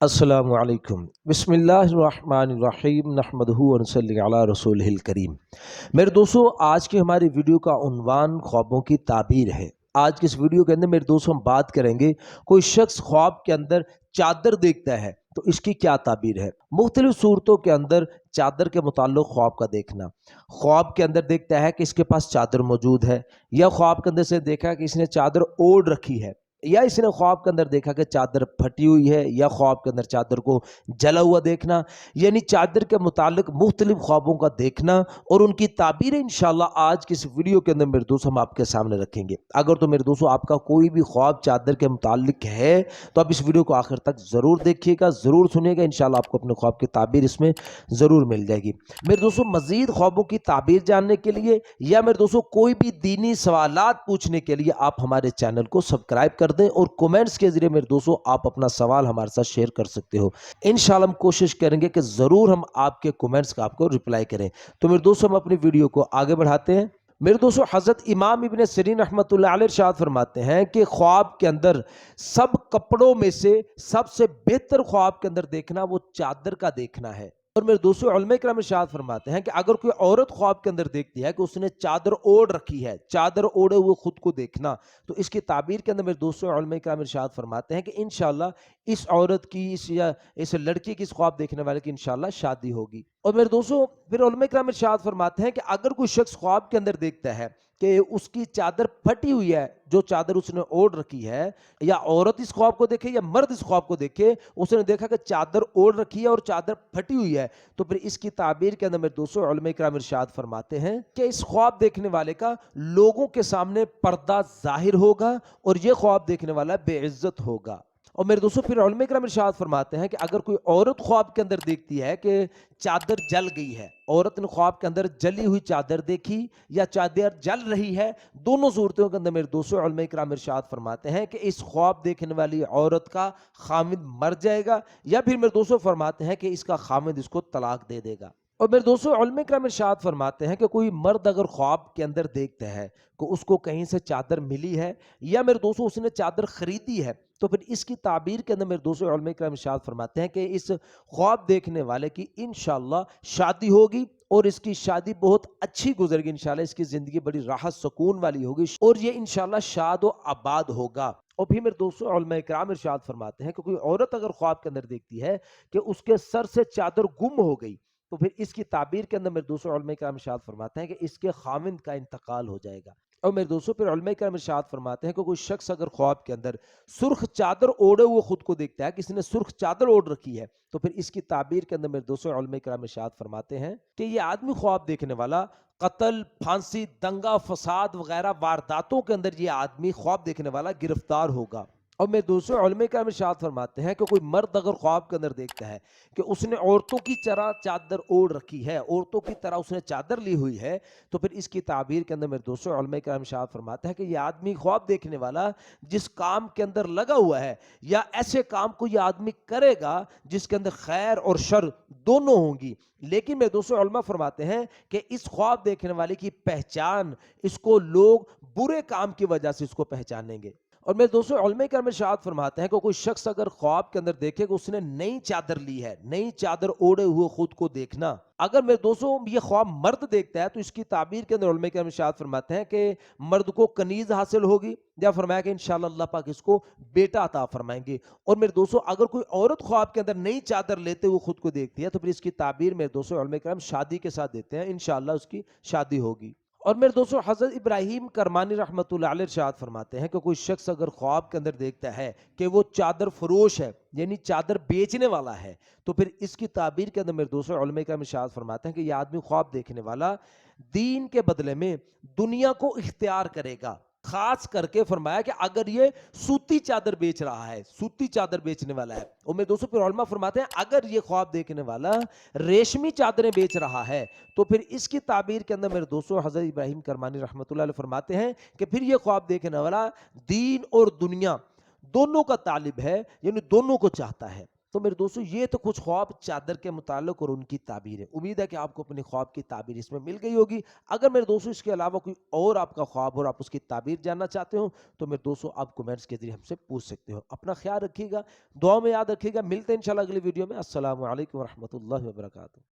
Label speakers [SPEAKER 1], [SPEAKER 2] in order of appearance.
[SPEAKER 1] अस्सलामु अलैकुम बिस्मिल्लाहिर्रहमानिर्रहीम नहमदहु व नसल्ली अला रसूलिहिल करीम। मेरे दोस्तों, आज की हमारी वीडियो का उन्वान ख्वाबों की ताबीर है। आज की इस वीडियो के अंदर मेरे दोस्तों हम बात करेंगे, कोई शख्स ख्वाब के अंदर चादर देखता है तो इसकी क्या ताबीर है। मुख्तलिफ सूरतों के अंदर चादर के मुताल्लिक ख्वाब का देखना, ख्वाब के अंदर देखता है कि इसके पास चादर मौजूद है, या ख्वाब के अंदर से देखा कि इसने चादर ओढ़ रखी है, या इसने ख्वाब के अंदर देखा कि चादर फटी हुई है, या ख्वाब के अंदर चादर को जला हुआ देखना। यानी चादर के मुतालिक मुख्तलिफ ख्वाबों का देखना और उनकी ताबीरें इंशाल्लाह आज की इस वीडियो के अंदर मेरे दोस्तों हम आपके सामने रखेंगे। अगर तो मेरे दोस्तों आपका कोई भी ख्वाब चादर के मुतालिक है तो आप इस वीडियो को आखिर तक ज़रूर देखिएगा, ज़रूर सुनिएगा, इंशाल्लाह आपको अपने ख्वाब की ताबीर इसमें ज़रूर मिल जाएगी। मेरे दोस्तों, मज़ीद ख्वाबों की ताबीर जानने के लिए या मेरे दोस्तों कोई भी दीनी सवालात पूछने के लिए आप हमारे चैनल को सब्सक्राइब कर दें और कमेंट्स के जरिए मेरे दोस्तों आप अपना सवाल हमारे साथ शेयर कर सकते हो। इंशाल्लाह हम कोशिश करेंगे कि ज़रूर हम आपके कमेंट्स का आपको रिप्लाई करें। तो मेरे दोस्तों हम अपनी वीडियो को आगे बढ़ाते हैं। मेरे दोस्तों, हज़रत इमाम इब्न सिरीन रहमतुल्लाह अलैह इरशाद फरमाते हैं कि ख्वाब के अंदर सब कपड़ों में से सबसे बेहतर ख्वाब के अंदर देखना वो चादर का देखना है। और मेरे दोस्तों, उलमा इकराम इरशाद फरमाते हैं कि अगर कोई औरत ख्वाब के अंदर देखती है कि उसने चादर ओढ़ रखी है, चादर ओढ़े हुए खुद को देखना, तो इसकी ताबीर के अंदर मेरे दोस्तों उलमा इकराम इरशाद फरमाते हैं कि इंशाल्लाह इस औरत की इस लड़की की, इस ख्वाब देखने वाले की इंशाल्लाह शादी होगी। और मेरे दोस्तों, फिर उलमा इकराम इरशाद फरमाते हैं कि अगर कोई शख्स ख्वाब के अंदर देखता है कि उसकी चादर फटी हुई है, जो चादर उसने ओढ़ रखी है, या औरत इस ख्वाब को देखे या मर्द इस ख्वाब को देखे, उसने देखा कि चादर ओढ़ रखी है और चादर फटी हुई है, तो फिर इसकी ताबीर के अंदर मेरे दोस्तों उलमा इकराम इरशाद फरमाते हैं कि इस ख्वाब देखने वाले का लोगों के सामने पर्दा जाहिर होगा और ये ख्वाब देखने वाला बेइज्जत होगा। और मेरे दोस्तों, फिर उलमा इकराम इरशाद फरमाते हैं कि अगर कोई औरत ख्वाब के अंदर देखती है कि चादर जल गई है, औरत ने ख्वाब के अंदर जली हुई चादर देखी या चादर जल रही है, दोनों सूरतों के अंदर मेरे दोस्तों उलमा इकराम इरशाद फरमाते हैं कि इस ख्वाब देखने वाली औरत का खामिद मर जाएगा, या फिर मेरे दोस्तों फरमाते हैं कि इसका खामिद इसको तलाक दे देगा। और मेरे दोस्तों, उलमा इकराम इरशाद फरमाते हैं कि कोई मर्द अगर ख्वाब के अंदर देखता है कि उसको कहीं से चादर मिली है, या मेरे दोस्तों उसने चादर खरीदी है, तो फिर इसकी ताबीर के अंदर मेरे दोस्तों उलमा इकराम इरशाद फरमाते हैं कि इस ख्वाब देखने वाले की इंशाल्लाह शादी होगी और इसकी शादी बहुत अच्छी गुजरेगी, इंशाल्लाह इसकी जिंदगी बड़ी राहत सुकून वाली होगी और ये इंशाल्लाह शाद व आबाद होगा। और फिर मेरे दोस्तों उलमा इकराम इरशाद फरमाते हैं कि कोई औरत अगर ख्वाब के अंदर देखती है कि उसके सर से चादर गुम हो गई, तो फिर इसकी ताबीर के अंदर मेरे दोस्तों उलमा इकराम इरशाद फरमाते हैं कि इसके खाविंद का इंतकाल हो जाएगा। और मेरे दोस्तों, फिर उलमा इकराम इरशाद फरमाते हैं कि कोई शख्स अगर ख्वाब के अंदर सुर्ख चादर ओढ़े हुए खुद को देखता है, किसी ने सुर्ख चादर ओढ़ रखी है, तो फिर इसकी ताबीर के अंदर मेरे दोस्तों उलमा इकराम इरशाद फरमाते हैं कि ये आदमी ख्वाब देखने वाला कत्ल, फांसी, दंगा फसाद वगैरह वारदातों के अंदर ये आदमी ख्वाब देखने वाला गिरफ्तार होगा। और मेरे दोस्तों उलमा इकराम इरशाद फरमाते हैं कि कोई मर्द अगर ख्वाब के अंदर देखता है कि उसने औरतों की तरह चादर ओढ़ रखी है, औरतों की तरह उसने चादर ली हुई है, तो फिर इसकी ताबीर के अंदर मेरे दोस्तों उलमा इकराम इरशाद फरमाते हैं कि ये आदमी ख्वाब देखने वाला जिस काम के अंदर लगा हुआ है, या ऐसे काम को ये आदमी करेगा जिसके अंदर खैर और शर दोनों होंगी, लेकिन मेरे दोस्तों उलमा फरमाते हैं कि इस ख्वाब देखने वाले की पहचान इसको लोग बुरे काम की वजह से इसको पहचानेंगे। और मेरे दोस्तों उलमा इकराम इरशाद फरमाते हैं कि कोई शख्स अगर ख्वाब के अंदर देखे कि उसने नई चादर ली है, नई चादर ओढ़े हुए खुद को देखना, अगर मेरे दोस्तों ये ख्वाब मर्द देखता है तो इसकी ताबीर के अंदर उलमा इकराम इरशाद फरमाते हैं कि मर्द को कनीज हासिल होगी, या फरमाया कि इंशाल्लाह अल्लाह पाक इसको बेटा अता फरमाएंगे। और मेरे दोस्तों, अगर कोई औरत ख्वाब के अंदर नई चादर लेते हुए खुद को देखती है, तो फिर इसकी ताबीर मेरे दोस्तों उलमा इकराम शादी के साथ देते हैं, इंशाल्लाह उसकी शादी होगी। और मेरे दोस्तों, हज़रत इब्राहीम करमानी रहमतुल्लाह अलैह इरशाद फरमाते हैं कि कोई शख्स अगर ख्वाब के अंदर देखता है कि वो चादर फरोश है, यानी चादर बेचने वाला है, तो फिर इसकी ताबीर के अंदर मेरे दोस्तों उलमा इकराम इरशाद फरमाते हैं कि यह आदमी ख्वाब देखने वाला दीन के बदले में दुनिया को इख्तियार करेगा। खास करके फरमाया कि अगर ये सूती चादर बेच रहा है, सूती चादर बेचने वाला है, और मेरे दोस्तों फिर उलमा फरमाते हैं अगर ये ख्वाब देखने वाला रेशमी चादरें बेच रहा है, तो फिर इसकी ताबीर के अंदर मेरे दोस्तों हज़रत इब्राहीम करमानी रहमतुल्लाह अलैह फरमाते हैं कि फिर ये ख्वाब देखने वाला दीन और दुनिया दोनों का तालिब है, यानी दोनों को चाहता है। تو میرے دوستو یہ تو کچھ خواب چادر کے متعلق اور ان کی تعبیر ہے. امید ہے کہ آپ کو اپنے خواب کی تعبیر اس میں مل گئی ہوگی. اگر میرے دوستو اس کے علاوہ کوئی اور آپ کا خواب اور آپ اس کی تعبیر جاننا چاہتے ہو تو میرے دوستو آپ کومنٹس کے ذریعے ہم سے پوچھ سکتے ہو. اپنا خیال رکھیے گا, دعا میں یاد رکھیے گا. ملتے ہیں انشاءاللہ اگلی ویڈیو میں. السلام علیکم ورحمۃ اللہ وبرکاتہ.